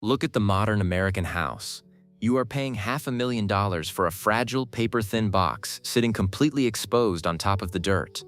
Look at the modern American house. You are paying $500,000 for a fragile, paper-thin box sitting completely exposed on top of the dirt.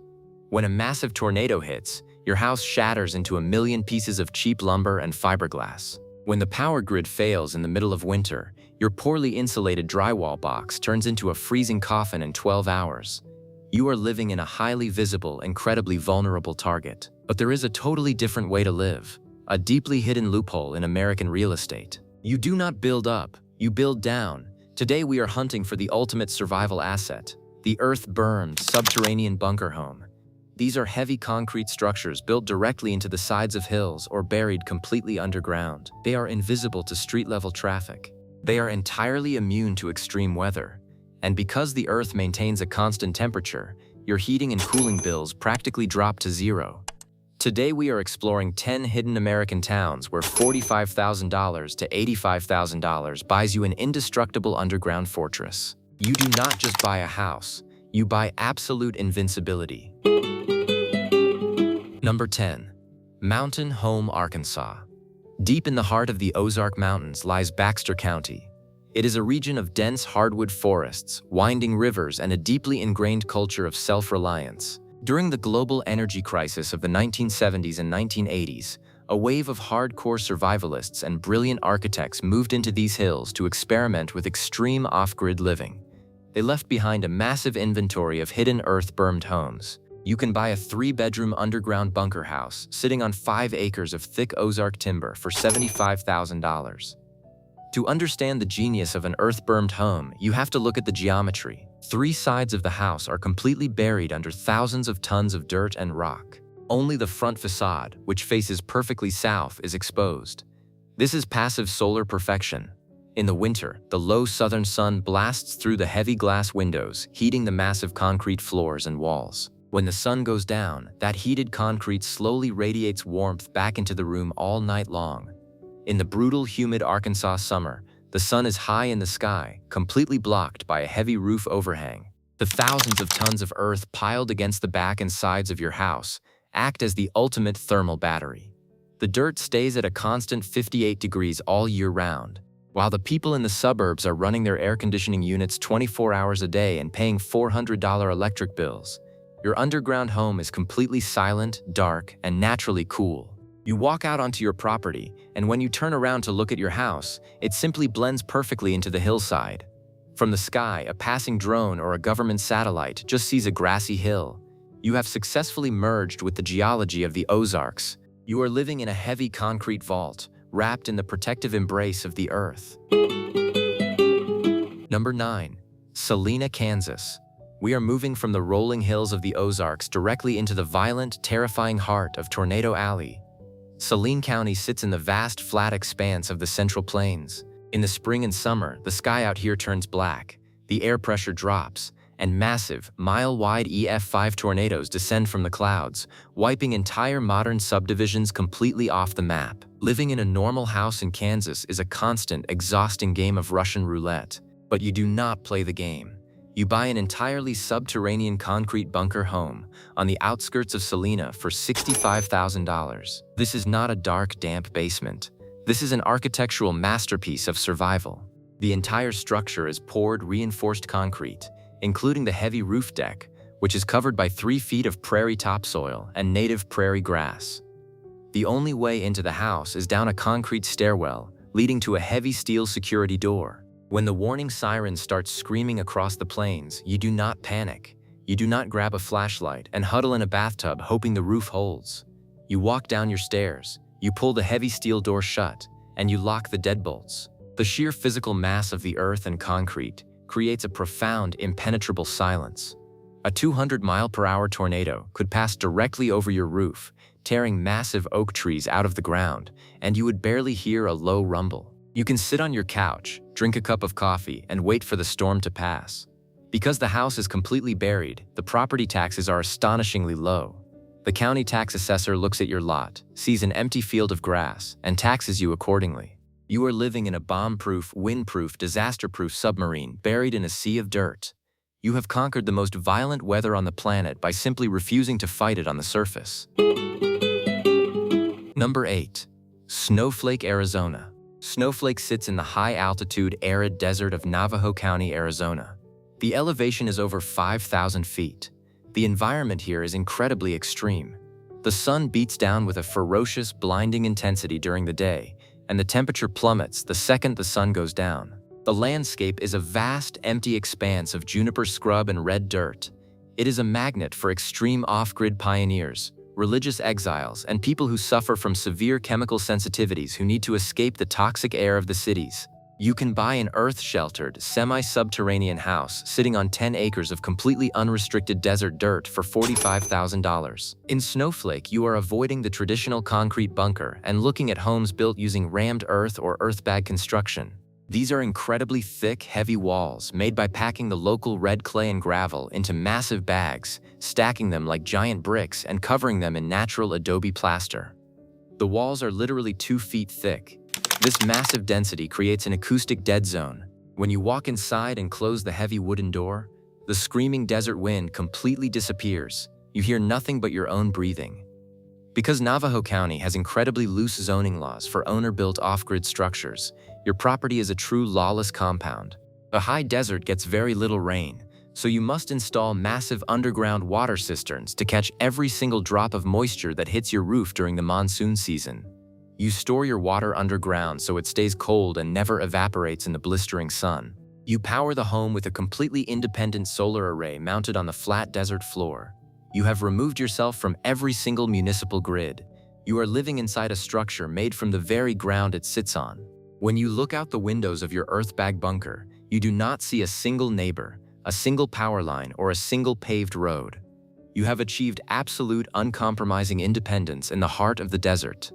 When a massive tornado hits, your house shatters into a million pieces of cheap lumber and fiberglass. When the power grid fails in the middle of winter, your poorly insulated drywall box turns into a freezing coffin in 12 hours. You are living in a highly visible, incredibly vulnerable target. But there is a totally different way to live, a deeply hidden loophole in American real estate. You do not build up, you build down. Today we are hunting for the ultimate survival asset, the Earth-Bermed subterranean bunker home. These are heavy concrete structures built directly into the sides of hills or buried completely underground. They are invisible to street-level traffic. They are entirely immune to extreme weather. And because the Earth maintains a constant temperature, your heating and cooling bills practically drop to zero. Today we are exploring 10 hidden American towns where $45,000 to $85,000 buys you an indestructible underground fortress. You do not just buy a house, you buy absolute invincibility. Number 10. Mountain Home, Arkansas. Deep in the heart of the Ozark Mountains lies Baxter County. It is a region of dense hardwood forests, winding rivers, and a deeply ingrained culture of self-reliance. During the global energy crisis of the 1970s and 1980s, a wave of hardcore survivalists and brilliant architects moved into these hills to experiment with extreme off-grid living. They left behind a massive inventory of hidden Earth-Bermed homes. You can buy a 3-bedroom underground bunker house sitting on 5 acres of thick Ozark timber for $75,000. To understand the genius of an Earth-Bermed home, you have to look at the geometry. 3 sides of the house are completely buried under thousands of tons of dirt and rock. Only the front facade, which faces perfectly south, is exposed. This is passive solar perfection. In the winter, the low southern sun blasts through the heavy glass windows, heating the massive concrete floors and walls. When the sun goes down, that heated concrete slowly radiates warmth back into the room all night long. In the brutal, humid Arkansas summer, the sun is high in the sky, completely blocked by a heavy roof overhang. The thousands of tons of earth piled against the back and sides of your house act as the ultimate thermal battery. The dirt stays at a constant 58 degrees all year round, while the people in the suburbs are running their air conditioning units 24 hours a day and paying $400 electric bills. Your underground home is completely silent, dark, and naturally cool. You walk out onto your property, and when you turn around to look at your house, it simply blends perfectly into the hillside. From the sky, a passing drone or a government satellite just sees a grassy hill. You have successfully merged with the geology of the Ozarks. You are living in a heavy concrete vault, wrapped in the protective embrace of the earth. Number 9. Salina, Kansas. We are moving from the rolling hills of the Ozarks directly into the violent, terrifying heart of Tornado Alley. Saline County sits in the vast, flat expanse of the Central Plains. In the spring and summer, the sky out here turns black, the air pressure drops, and massive, mile-wide EF5 tornadoes descend from the clouds, wiping entire modern subdivisions completely off the map. Living in a normal house in Kansas is a constant, exhausting game of Russian roulette. But you do not play the game. You buy an entirely subterranean concrete bunker home on the outskirts of Salina for $65,000. This is not a dark, damp basement. This is an architectural masterpiece of survival. The entire structure is poured reinforced concrete, including the heavy roof deck, which is covered by 3 feet of prairie topsoil and native prairie grass. The only way into the house is down a concrete stairwell, leading to a heavy steel security door. When the warning siren starts screaming across the plains, you do not panic. You do not grab a flashlight and huddle in a bathtub hoping the roof holds. You walk down your stairs, you pull the heavy steel door shut, and you lock the deadbolts. The sheer physical mass of the earth and concrete creates a profound, impenetrable silence. A 200-mile-per-hour tornado could pass directly over your roof, tearing massive oak trees out of the ground, and you would barely hear a low rumble. You can sit on your couch, drink a cup of coffee, and wait for the storm to pass. Because the house is completely buried, the property taxes are astonishingly low. The county tax assessor looks at your lot, sees an empty field of grass, and taxes you accordingly. You are living in a bomb-proof, wind-proof, disaster-proof submarine buried in a sea of dirt. You have conquered the most violent weather on the planet by simply refusing to fight it on the surface. Number 8. Snowflake, Arizona. Snowflake sits in the high-altitude, arid desert of Navajo County, Arizona. The elevation is over 5,000 feet. The environment here is incredibly extreme. The sun beats down with a ferocious, blinding intensity during the day, and the temperature plummets the second the sun goes down. The landscape is a vast, empty expanse of juniper scrub and red dirt. It is a magnet for extreme off-grid pioneers, religious exiles, and people who suffer from severe chemical sensitivities who need to escape the toxic air of the cities. You can buy an earth-sheltered, semi-subterranean house sitting on 10 acres of completely unrestricted desert dirt for $45,000. In Snowflake, you are avoiding the traditional concrete bunker and looking at homes built using rammed earth or earth-bag construction. These are incredibly thick, heavy walls made by packing the local red clay and gravel into massive bags, stacking them like giant bricks and covering them in natural adobe plaster. The walls are literally 2 feet thick. This massive density creates an acoustic dead zone. When you walk inside and close the heavy wooden door, the screaming desert wind completely disappears. You hear nothing but your own breathing. Because Navajo County has incredibly loose zoning laws for owner-built off-grid structures, your property is a true lawless compound. The high desert gets very little rain, so you must install massive underground water cisterns to catch every single drop of moisture that hits your roof during the monsoon season. You store your water underground so it stays cold and never evaporates in the blistering sun. You power the home with a completely independent solar array mounted on the flat desert floor. You have removed yourself from every single municipal grid. You are living inside a structure made from the very ground it sits on. When you look out the windows of your earth-bag bunker, you do not see a single neighbor, a single power line, or a single paved road. You have achieved absolute, uncompromising independence in the heart of the desert.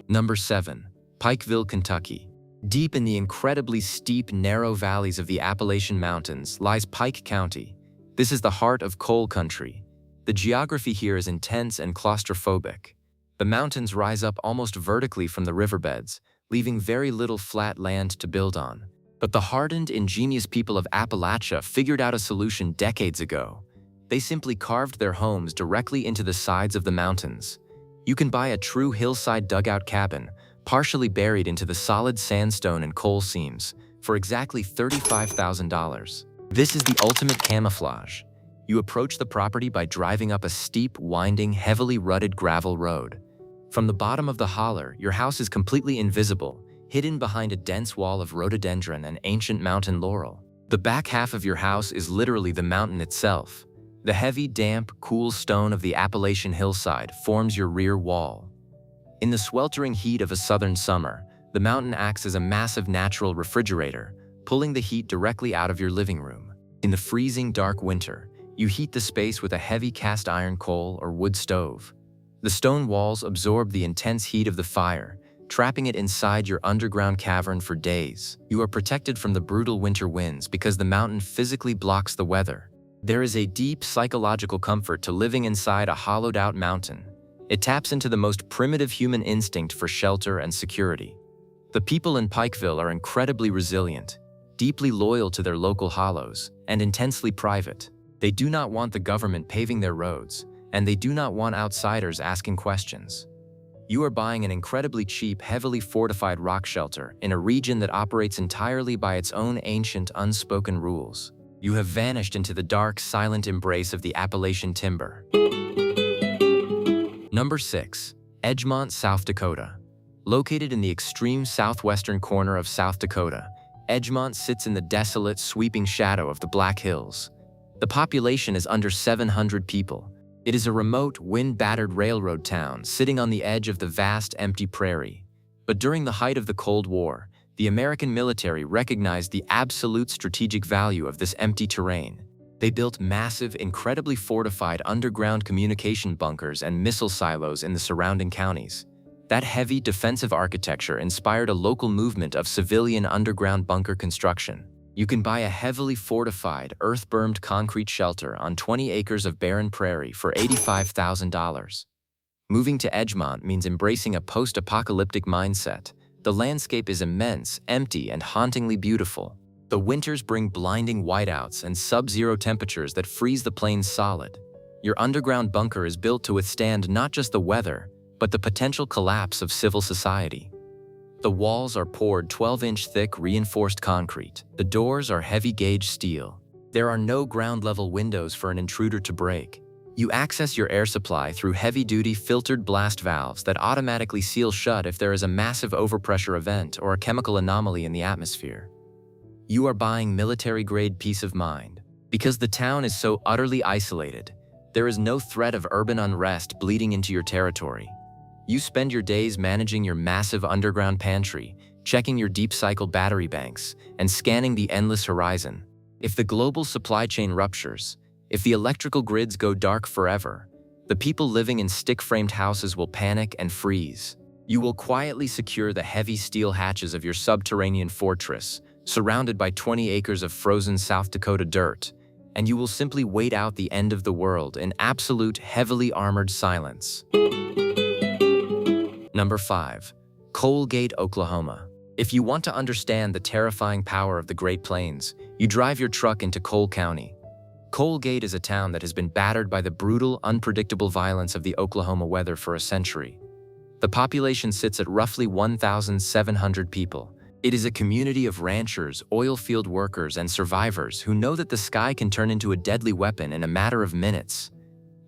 Number 7. Pikeville, Kentucky. Deep in the incredibly steep, narrow valleys of the Appalachian Mountains lies Pike County. This is the heart of coal country. The geography here is intense and claustrophobic. The mountains rise up almost vertically from the riverbeds, leaving very little flat land to build on. But the hardened, ingenious people of Appalachia figured out a solution decades ago. They simply carved their homes directly into the sides of the mountains. You can buy a true hillside dugout cabin, partially buried into the solid sandstone and coal seams, for exactly $35,000. This is the ultimate camouflage. You approach the property by driving up a steep, winding, heavily rutted gravel road. From the bottom of the holler, your house is completely invisible, hidden behind a dense wall of rhododendron and ancient mountain laurel. The back half of your house is literally the mountain itself. The heavy, damp, cool stone of the Appalachian hillside forms your rear wall. In the sweltering heat of a southern summer, the mountain acts as a massive natural refrigerator, pulling the heat directly out of your living room. In the freezing, dark winter, you heat the space with a heavy cast iron coal or wood stove. The stone walls absorb the intense heat of the fire, trapping it inside your underground cavern for days. You are protected from the brutal winter winds because the mountain physically blocks the weather. There is a deep psychological comfort to living inside a hollowed-out mountain. It taps into the most primitive human instinct for shelter and security. The people in Pikeville are incredibly resilient, deeply loyal to their local hollows, and intensely private. They do not want the government paving their roads, and they do not want outsiders asking questions. You are buying an incredibly cheap, heavily fortified rock shelter in a region that operates entirely by its own ancient, unspoken rules. You have vanished into the dark, silent embrace of the Appalachian timber. Number 6. Edgemont, South Dakota. Located in the extreme southwestern corner of South Dakota, Edgemont sits in the desolate, sweeping shadow of the Black Hills. The population is under 700 people. It is a remote, wind-battered railroad town sitting on the edge of the vast, empty prairie. But during the height of the Cold War, the American military recognized the absolute strategic value of this empty terrain. They built massive, incredibly fortified underground communication bunkers and missile silos in the surrounding counties. That heavy defensive architecture inspired a local movement of civilian underground bunker construction. You can buy a heavily fortified, earth-bermed concrete shelter on 20 acres of barren prairie for $85,000. Moving to Edgemont means embracing a post-apocalyptic mindset. The landscape is immense, empty, and hauntingly beautiful. The winters bring blinding whiteouts and sub-zero temperatures that freeze the plains solid. Your underground bunker is built to withstand not just the weather, but the potential collapse of civil society. The walls are poured 12-inch thick reinforced concrete. The doors are heavy-gauge steel. There are no ground-level windows for an intruder to break. You access your air supply through heavy-duty filtered blast valves that automatically seal shut if there is a massive overpressure event or a chemical anomaly in the atmosphere. You are buying military-grade peace of mind. Because the town is so utterly isolated, there is no threat of urban unrest bleeding into your territory. You spend your days managing your massive underground pantry, checking your deep-cycle battery banks, and scanning the endless horizon. If the global supply chain ruptures, if the electrical grids go dark forever, the people living in stick-framed houses will panic and freeze. You will quietly secure the heavy steel hatches of your subterranean fortress, surrounded by 20 acres of frozen South Dakota dirt, and you will simply wait out the end of the world in absolute, heavily armored silence. Number 5. Coalgate, Oklahoma. If you want to understand the terrifying power of the Great Plains, you drive your truck into Coal County. Coalgate is a town that has been battered by the brutal, unpredictable violence of the Oklahoma weather for a century. The population sits at roughly 1,700 people. It is a community of ranchers, oil field workers, and survivors who know that the sky can turn into a deadly weapon in a matter of minutes.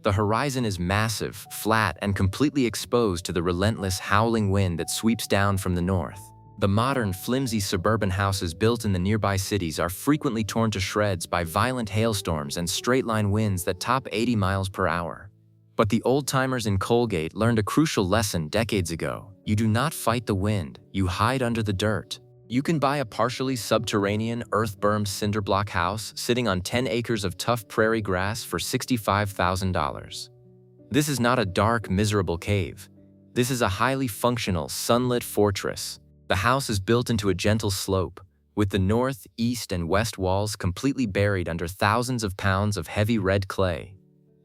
The horizon is massive, flat, and completely exposed to the relentless, howling wind that sweeps down from the north. The modern, flimsy suburban houses built in the nearby cities are frequently torn to shreds by violent hailstorms and straight-line winds that top 80 miles per hour. But the old-timers in Coalgate learned a crucial lesson decades ago. You do not fight the wind, you hide under the dirt. You can buy a partially subterranean, earth-bermed cinder block house sitting on 10 acres of tough prairie grass for $65,000. This is not a dark, miserable cave. This is a highly functional, sunlit fortress. The house is built into a gentle slope, with the north, east, and west walls completely buried under thousands of pounds of heavy red clay.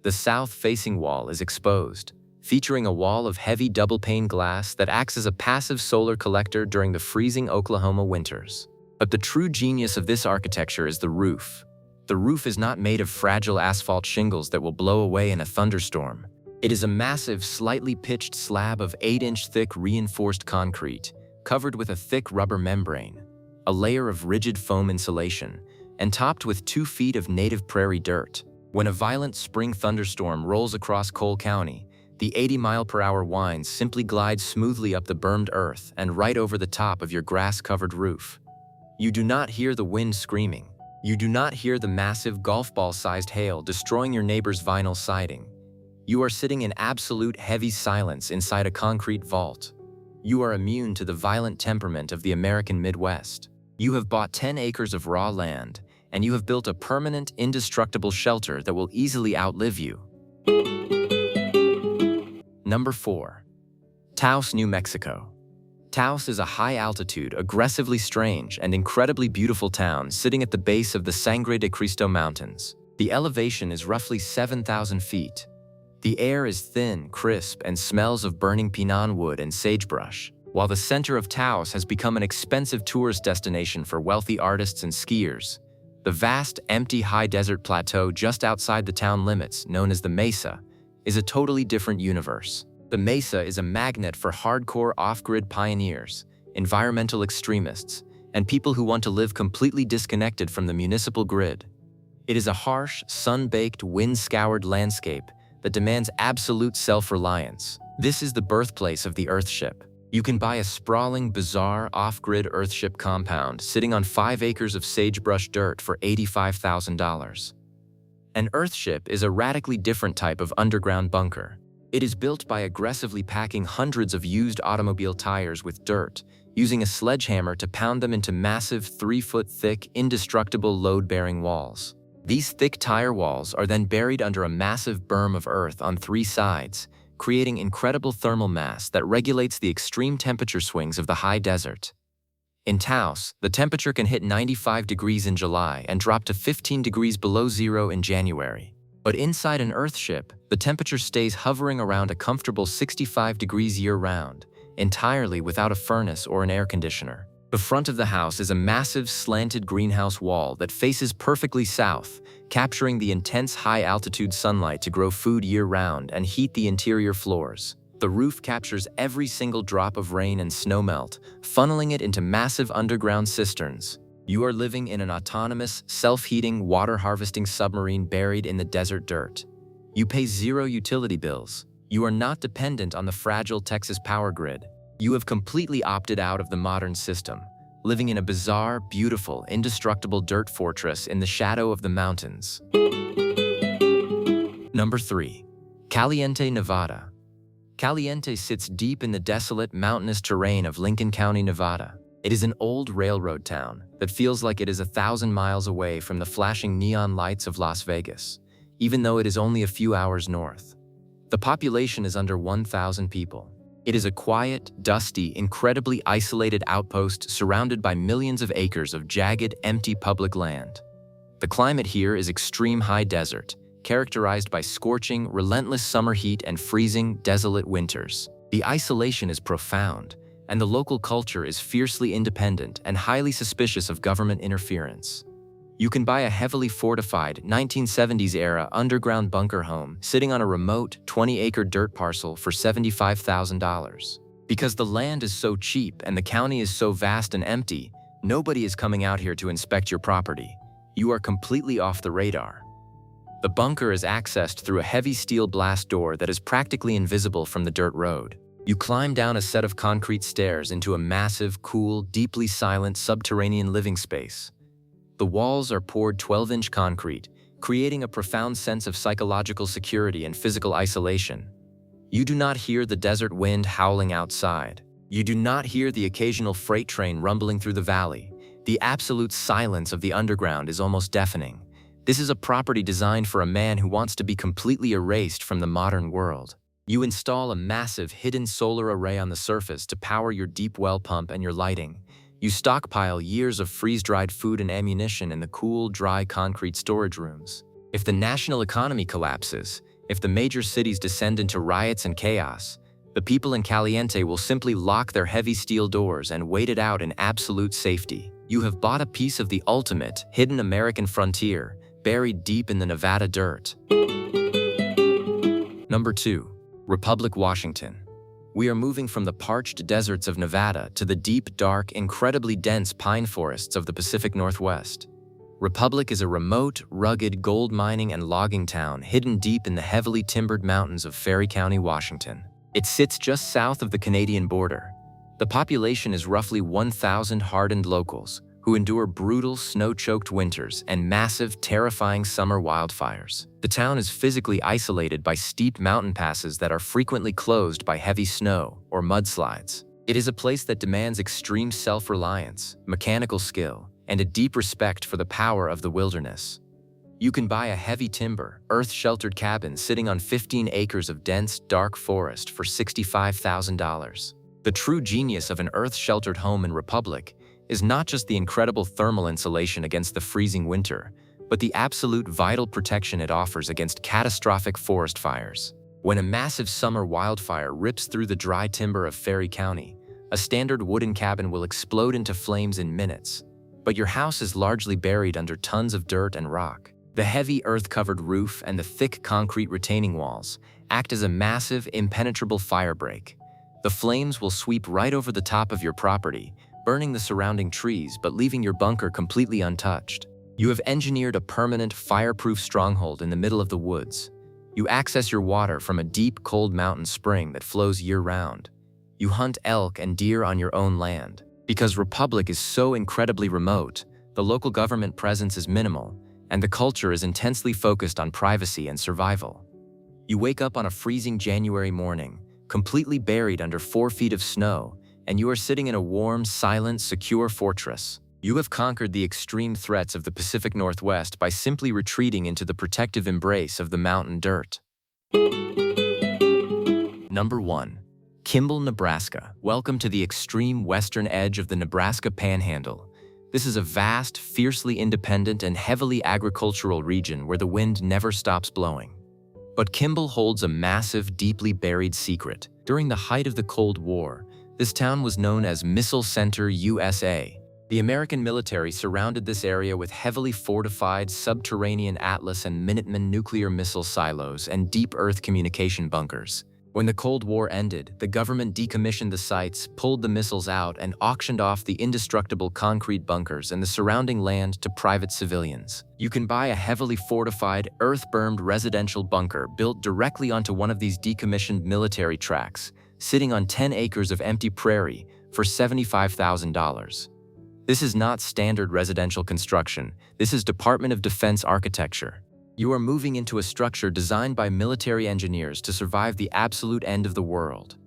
The south-facing wall is exposed, featuring a wall of heavy double-pane glass that acts as a passive solar collector during the freezing Oklahoma winters. But the true genius of this architecture is the roof. The roof is not made of fragile asphalt shingles that will blow away in a thunderstorm. It is a massive, slightly pitched slab of 8-inch thick reinforced concrete, covered with a thick rubber membrane, a layer of rigid foam insulation, and topped with 2 feet of native prairie dirt. When a violent spring thunderstorm rolls across Coal County, the 80-mile-per-hour winds simply glide smoothly up the bermed earth and right over the top of your grass-covered roof. You do not hear the wind screaming. You do not hear the massive golf ball-sized hail destroying your neighbor's vinyl siding. You are sitting in absolute heavy silence inside a concrete vault. You are immune to the violent temperament of the American Midwest. You have bought 10 acres of raw land, and you have built a permanent, indestructible shelter that will easily outlive you. Number 4. Taos, New Mexico. Taos is a high-altitude, aggressively strange, and incredibly beautiful town sitting at the base of the Sangre de Cristo Mountains. The elevation is roughly 7,000 feet. The air is thin, crisp, and smells of burning pinon wood and sagebrush. While the center of Taos has become an expensive tourist destination for wealthy artists and skiers, the vast, empty high desert plateau just outside the town limits, known as the Mesa, is a totally different universe. The Mesa is a magnet for hardcore off-grid pioneers, environmental extremists, and people who want to live completely disconnected from the municipal grid. It is a harsh, sun-baked, wind-scoured landscape that demands absolute self-reliance. This is the birthplace of the Earthship. You can buy a sprawling, bizarre, off-grid Earthship compound sitting on 5 acres of sagebrush dirt for $85,000. An Earthship is a radically different type of underground bunker. It is built by aggressively packing hundreds of used automobile tires with dirt, using a sledgehammer to pound them into massive 3-foot-thick, indestructible load-bearing walls. These thick tire walls are then buried under a massive berm of earth on 3 sides, creating incredible thermal mass that regulates the extreme temperature swings of the high desert. In Taos, the temperature can hit 95 degrees in July and drop to 15 degrees below zero in January. But inside an Earthship, the temperature stays hovering around a comfortable 65 degrees year-round, entirely without a furnace or an air conditioner. The front of the house is a massive slanted greenhouse wall that faces perfectly south, capturing the intense high-altitude sunlight to grow food year-round and heat the interior floors. The roof captures every single drop of rain and snowmelt, funneling it into massive underground cisterns. You are living in an autonomous, self-heating, water-harvesting submarine buried in the desert dirt. You pay zero utility bills. You are not dependent on the fragile Texas power grid. You have completely opted out of the modern system, living in a bizarre, beautiful, indestructible dirt fortress in the shadow of the mountains. Number 3. Caliente, Nevada. Caliente sits deep in the desolate, mountainous terrain of Lincoln County, Nevada. It is an old railroad town that feels like it is 1,000 miles away from the flashing neon lights of Las Vegas, even though it is only a few hours north. The population is under 1,000 people. It is a quiet, dusty, incredibly isolated outpost surrounded by millions of acres of jagged, empty public land. The climate here is extreme high desert, characterized by scorching, relentless summer heat and freezing, desolate winters. The isolation is profound, and the local culture is fiercely independent and highly suspicious of government interference. You can buy a heavily fortified 1970s-era underground bunker home sitting on a remote 20-acre dirt parcel for $75,000. Because the land is so cheap and the county is so vast and empty, nobody is coming out here to inspect your property. You are completely off the radar. The bunker is accessed through a heavy steel blast door that is practically invisible from the dirt road. You climb down a set of concrete stairs into a massive, cool, deeply silent subterranean living space. The walls are poured 12-inch concrete, creating a profound sense of psychological security and physical isolation. You do not hear the desert wind howling outside. You do not hear the occasional freight train rumbling through the valley. The absolute silence of the underground is almost deafening. This is a property designed for a man who wants to be completely erased from the modern world. You install a massive hidden solar array on the surface to power your deep well pump and your lighting. You stockpile years of freeze-dried food and ammunition in the cool, dry concrete storage rooms. If the national economy collapses, if the major cities descend into riots and chaos, the people in Caliente will simply lock their heavy steel doors and wait it out in absolute safety. You have bought a piece of the ultimate, hidden American frontier, buried deep in the Nevada dirt. Number 2. Republic, Washington. We are moving from the parched deserts of Nevada to the deep, dark, incredibly dense pine forests of the Pacific Northwest. Republic is a remote, rugged gold mining and logging town hidden deep in the heavily timbered mountains of Prairie County, Washington. It sits just south of the Canadian border. The population is roughly 1,000 hardened locals who endure brutal, snow-choked winters and massive, terrifying summer wildfires. The town is physically isolated by steep mountain passes that are frequently closed by heavy snow or mudslides. It is a place that demands extreme self-reliance, mechanical skill, and a deep respect for the power of the wilderness. You can buy a heavy timber, earth-sheltered cabin sitting on 15 acres of dense, dark forest for $65,000. The true genius of an earth-sheltered home in Republic is not just the incredible thermal insulation against the freezing winter, but the absolute vital protection it offers against catastrophic forest fires. When a massive summer wildfire rips through the dry timber of Prairie County, a standard wooden cabin will explode into flames in minutes, but your house is largely buried under tons of dirt and rock. The heavy earth-covered roof and the thick concrete retaining walls act as a massive, impenetrable firebreak. The flames will sweep right over the top of your property, burning the surrounding trees but leaving your bunker completely untouched. You have engineered a permanent, fireproof stronghold in the middle of the woods. You access your water from a deep, cold mountain spring that flows year-round. You hunt elk and deer on your own land. Because Republic is so incredibly remote, the local government presence is minimal, and the culture is intensely focused on privacy and survival. You wake up on a freezing January morning, completely buried under 4 feet of snow, and you are sitting in a warm, silent, secure fortress. You have conquered the extreme threats of the Pacific Northwest by simply retreating into the protective embrace of the mountain dirt. Number 1. Kimball, Nebraska. Welcome to the extreme western edge of the Nebraska Panhandle. This is a vast, fiercely independent, and heavily agricultural region where the wind never stops blowing. But Kimball holds a massive, deeply buried secret. During the height of the Cold War, this town was known as Missile Center, USA. The American military surrounded this area with heavily fortified subterranean Atlas and Minuteman nuclear missile silos and deep earth communication bunkers. When the Cold War ended, the government decommissioned the sites, pulled the missiles out, and auctioned off the indestructible concrete bunkers and the surrounding land to private civilians. You can buy a heavily fortified, Earth-Bermed residential bunker built directly onto one of these decommissioned military tracks, sitting on 10 acres of empty prairie, for $75,000. This is not standard residential construction. This is Department of Defense architecture. You are moving into a structure designed by military engineers to survive the absolute end of the world.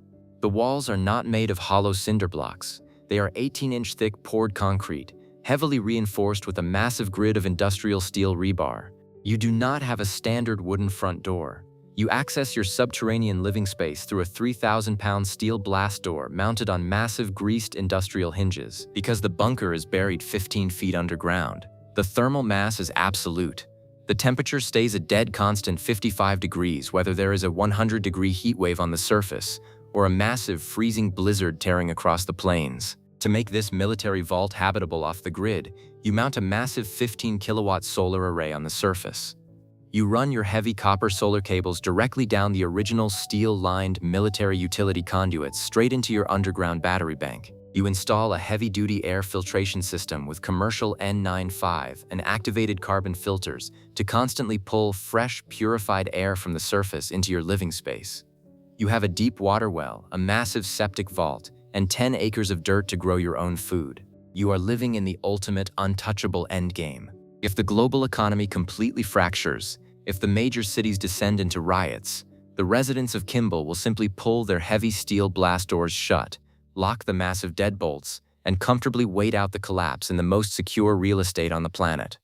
The walls are not made of hollow cinder blocks. They are 18-inch thick poured concrete, heavily reinforced with a massive grid of industrial steel rebar. You do not have a standard wooden front door. You access your subterranean living space through a 3,000-pound steel blast door mounted on massive greased industrial hinges. Because the bunker is buried 15 feet underground, the thermal mass is absolute. The temperature stays a dead constant 55 degrees whether there is a 100-degree heat wave on the surface or a massive freezing blizzard tearing across the plains. To make this military vault habitable off the grid, you mount a massive 15-kilowatt solar array on the surface. You run your heavy copper solar cables directly down the original steel-lined military utility conduits straight into your underground battery bank. You install a heavy-duty air filtration system with commercial N95 and activated carbon filters to constantly pull fresh, purified air from the surface into your living space. You have a deep water well, a massive septic vault, and 10 acres of dirt to grow your own food. You are living in the ultimate untouchable endgame. If the global economy completely fractures, if the major cities descend into riots, the residents of Kimball will simply pull their heavy steel blast doors shut, lock the massive deadbolts, and comfortably wait out the collapse in the most secure real estate on the planet.